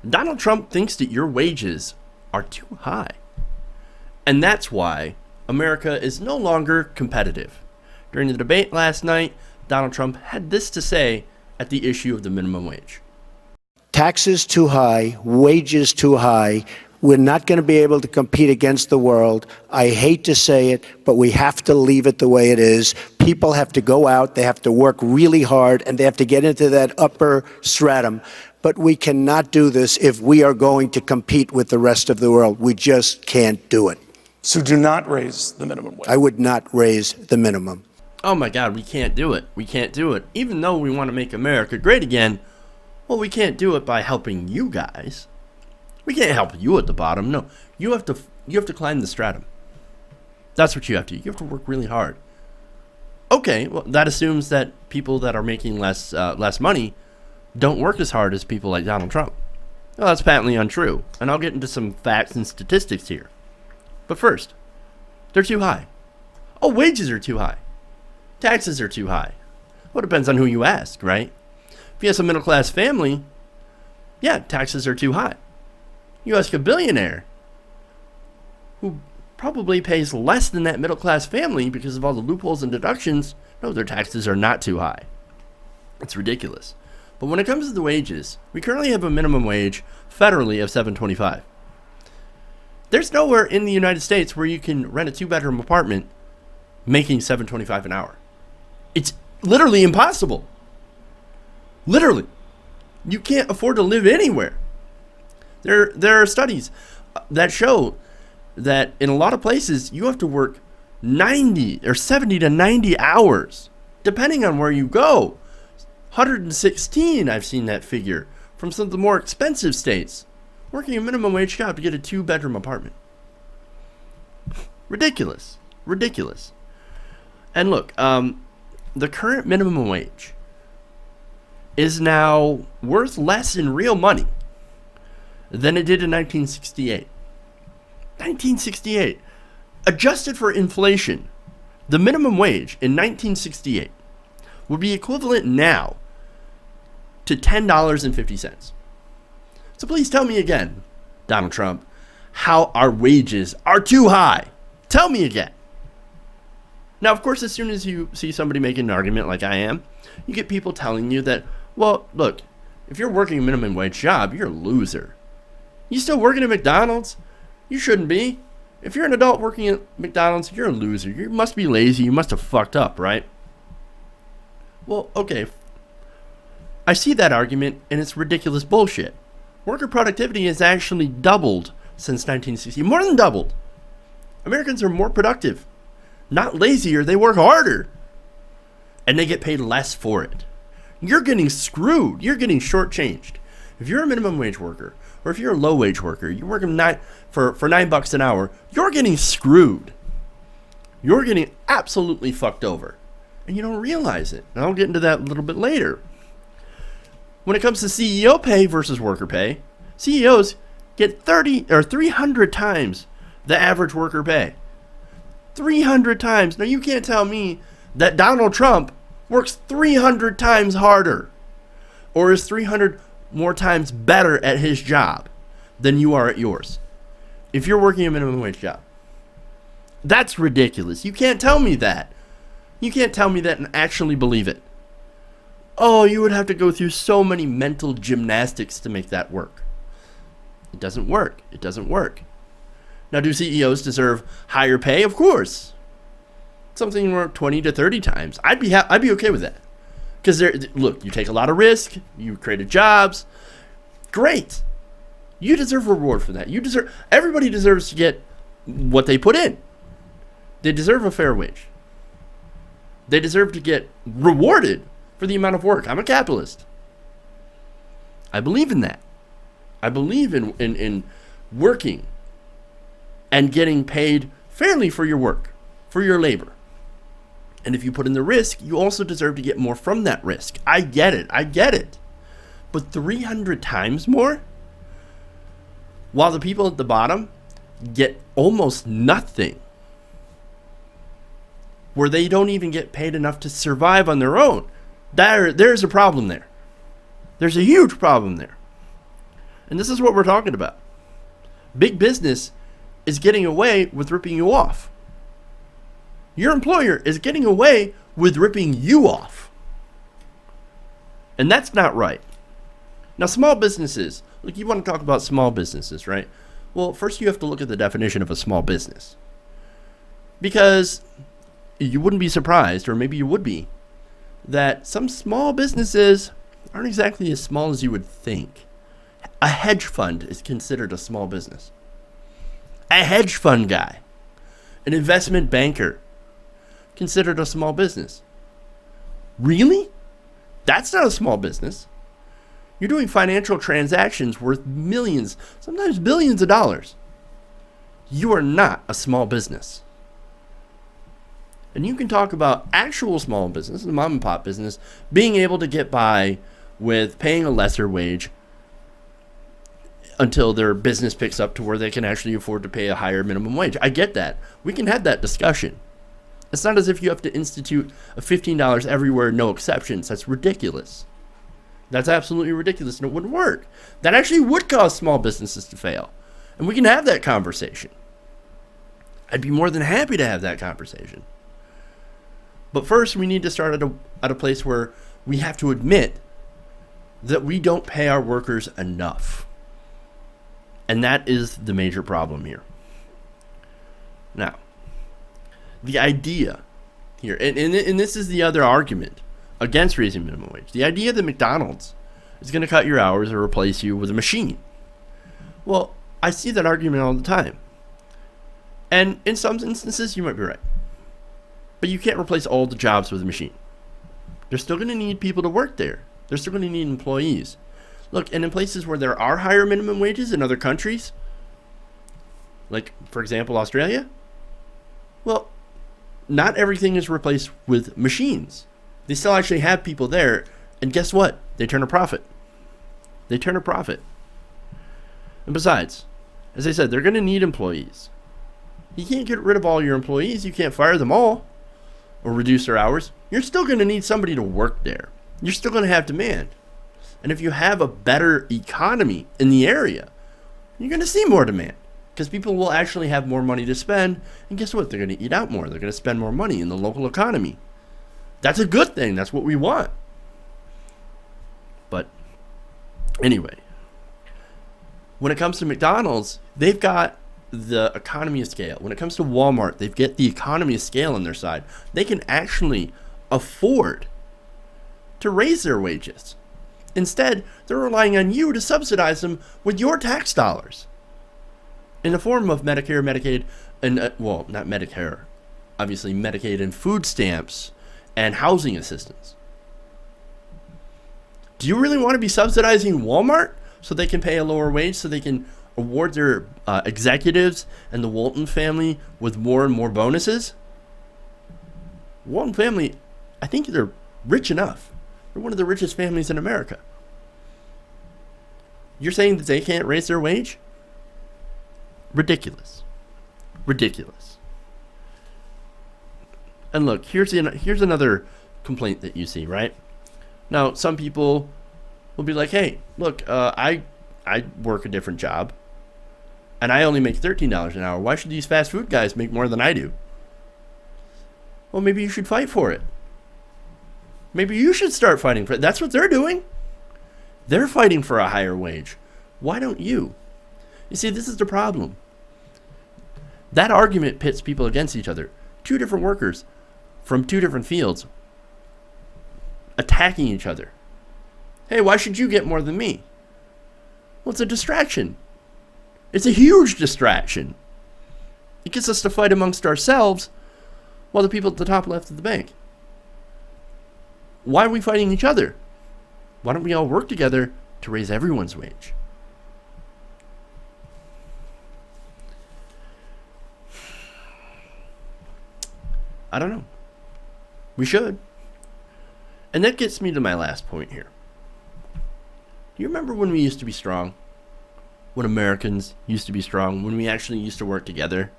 Donald Trump thinks that your wages are too high. And that's why America is no longer competitive. During the debate last night, Donald Trump had this to say at the issue of the minimum wage. Taxes too high, wages too high. We're not going to be able to compete against the world. I hate to say it, but we have to leave it the way it is. People have to go out, they have to work really hard, and they have to get into that upper stratum. But we cannot do this if we are going to compete with the rest of the world. We just can't do it. So do not raise the minimum wage. I would not raise the minimum. Oh my God, we can't do it. We can't do it. Even though we want to make America great again, well, we can't do it by helping you guys. We can't help you at the bottom. No, you have to climb the stratum. That's what you have to do. You have to work really hard. Okay, well, that assumes that people that are making less money don't work as hard as people like Donald Trump. Well, that's patently untrue, and I'll get into some facts and statistics here. But first, they're too high. Oh, wages are too high. Taxes are too high. Well, it depends on who you ask, right? If you have a middle-class family, yeah, taxes are too high. You ask a billionaire who probably pays less than that middle-class family because of all the loopholes and deductions, no, their taxes are not too high. It's ridiculous. But when it comes to the wages, we currently have a minimum wage federally of $7.25. There's nowhere in the United States where you can rent a two-bedroom apartment making $7.25 an hour. It's literally impossible. Literally. You can't afford to live anywhere. There are studies that show that in a lot of places you have to work 90 or 70 to 90 hours, depending on where you go. 116, I've seen that figure from some of the more expensive states, working a minimum wage job to get a two-bedroom apartment. Ridiculous. Ridiculous. And look, the current minimum wage is now worth less in real money than it did in 1968. 1968. Adjusted for inflation, the minimum wage in 1968 would be equivalent now to $10.50. So please tell me again, Donald Trump, how our wages are too high. Tell me again. Now, of course, as soon as you see somebody making an argument like I am, you get people telling you that, well, look, if you're working a minimum wage job, you're a loser. You still working at McDonald's? You shouldn't be. If you're an adult working at McDonald's, you're a loser. You must be lazy. You must have fucked up, right? Well, okay. I see that argument, and it's ridiculous bullshit. Worker productivity has actually doubled since 1960. More than doubled. Americans are more productive. Not lazier, they work harder. And they get paid less for it. You're getting screwed. You're getting shortchanged. If you're a minimum wage worker, or if you're a low wage worker, you're working for $9 an hour, you're getting screwed. You're getting absolutely fucked over. And you don't realize it. And I'll get into that a little bit later. When it comes to CEO pay versus worker pay, CEOs get 30 or 300 times the average worker pay. 300 times. Now you can't tell me that Donald Trump works 300 times harder or is 300 more times better at his job than you are at yours if you're working a minimum wage job. That's ridiculous. You can't tell me that. You can't tell me that and actually believe it. Oh, you would have to go through so many mental gymnastics to make that work. It doesn't work. It doesn't work. Now, do CEOs deserve higher pay? Of course. Something more 20 to 30 times. I'd be okay with that. Because look, you take a lot of risk. You created jobs. Great. You deserve a reward for that. Everybody deserves to get what they put in. They deserve a fair wage. They deserve to get rewarded for the amount of work. I'm a capitalist. I believe in that. I believe in working and getting paid fairly for your work, for your labor. And if you put in the risk, you also deserve to get more from that risk. I get it. But 300 times more? While the people at the bottom get almost nothing. Where they don't even get paid enough to survive on their own. There's a problem there. There's a huge problem there. And this is what we're talking about. Big business is getting away with ripping you off. Your employer is getting away with ripping you off. And that's not right. Now, small businesses, look, you want to talk about small businesses, right? Well, first you have to look at the definition of a small business. Because you wouldn't be surprised, or maybe you would be, that some small businesses aren't exactly as small as you would think. A hedge fund is considered a small business. A hedge fund guy, an investment banker, considered a small business. Really? That's not a small business. You're doing financial transactions worth millions, sometimes billions of dollars. You are not a small business. And you can talk about actual small business, the mom and pop business, being able to get by with paying a lesser wage until their business picks up to where they can actually afford to pay a higher minimum wage. I get that. We can have that discussion. It's not as if you have to institute a $15 everywhere, no exceptions. That's ridiculous. That's absolutely ridiculous, and it wouldn't work. That actually would cause small businesses to fail. And we can have that conversation. I'd be more than happy to have that conversation. But first, we need to start at a place where we have to admit that we don't pay our workers enough. And that is the major problem here. Now, the idea here, and this is the other argument against raising minimum wage. The idea that McDonald's is going to cut your hours or replace you with a machine. Well, I see that argument all the time. And in some instances, you might be right. But you can't replace all the jobs with a machine. They're still going to need people to work there. They're still going to need employees. Look, and in places where there are higher minimum wages in other countries, like, for example, Australia, well, not everything is replaced with machines. They still actually have people there, and guess what? They turn a profit. They turn a profit. And besides, as I said, they're going to need employees. You can't get rid of all your employees. You can't fire them all or reduce their hours. You're still going to need somebody to work there. You're still going to have demand. And if you have a better economy in the area, you're going to see more demand because people will actually have more money to spend. And guess what? They're going to eat out more. They're going to spend more money in the local economy. That's a good thing. That's what we want. But anyway, when it comes to McDonald's, they've got the economy of scale. When it comes to Walmart, they've got the economy of scale on their side. They can actually afford to raise their wages. Instead, they're relying on you to subsidize them with your tax dollars in the form of Medicare, Medicaid, and, well, not Medicare, obviously Medicaid and food stamps and housing assistance. Do you really want to be subsidizing Walmart so they can pay a lower wage, so they can award their executives and the Walton family with more and more bonuses? Walton family, I think they're rich enough. They're one of the richest families in America. You're saying that they can't raise their wage? Ridiculous. Ridiculous. And look, here's another complaint that you see, right? Now, some people will be like, hey, look, I work a different job, and I only make $13 an hour. Why should these fast food guys make more than I do? Well, maybe you should fight for it. Maybe you should start fighting for it. That's what they're doing. They're fighting for a higher wage. Why don't you? You see, this is the problem. That argument pits people against each other. Two different workers from two different fields attacking each other. Hey, why should you get more than me? Well, it's a distraction. It's a huge distraction. It gets us to fight amongst ourselves while the people at the top left of the bank. Why are we fighting each other? Why don't we all work together to raise everyone's wage? I don't know. We should. And that gets me to my last point here. Do you remember when we used to be strong? When Americans used to be strong? When we actually used to work together?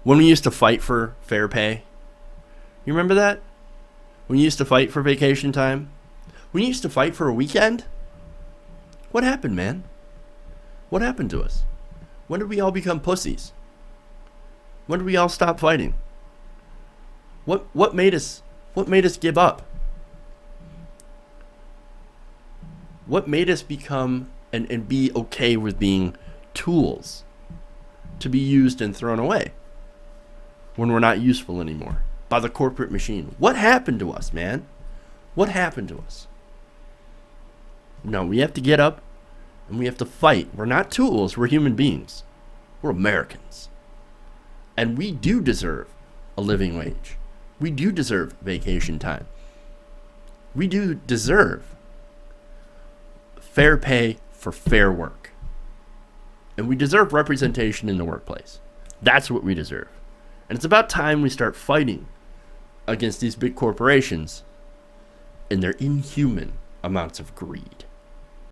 When we used to fight for fair pay? You remember that? When you used to fight for vacation time? When you used to fight for a weekend? What happened, man? What happened to us? When did we all become pussies? When did we all stop fighting? What made us give up? What made us become and be okay with being tools to be used and thrown away when we're not useful anymore by the corporate machine? What happened to us, man? What happened to us? No, we have to get up and we have to fight. We're not tools, we're human beings. We're Americans. And we do deserve a living wage. We do deserve vacation time. We do deserve fair pay for fair work. And we deserve representation in the workplace. That's what we deserve. And it's about time we start fighting against these big corporations and their inhuman amounts of greed.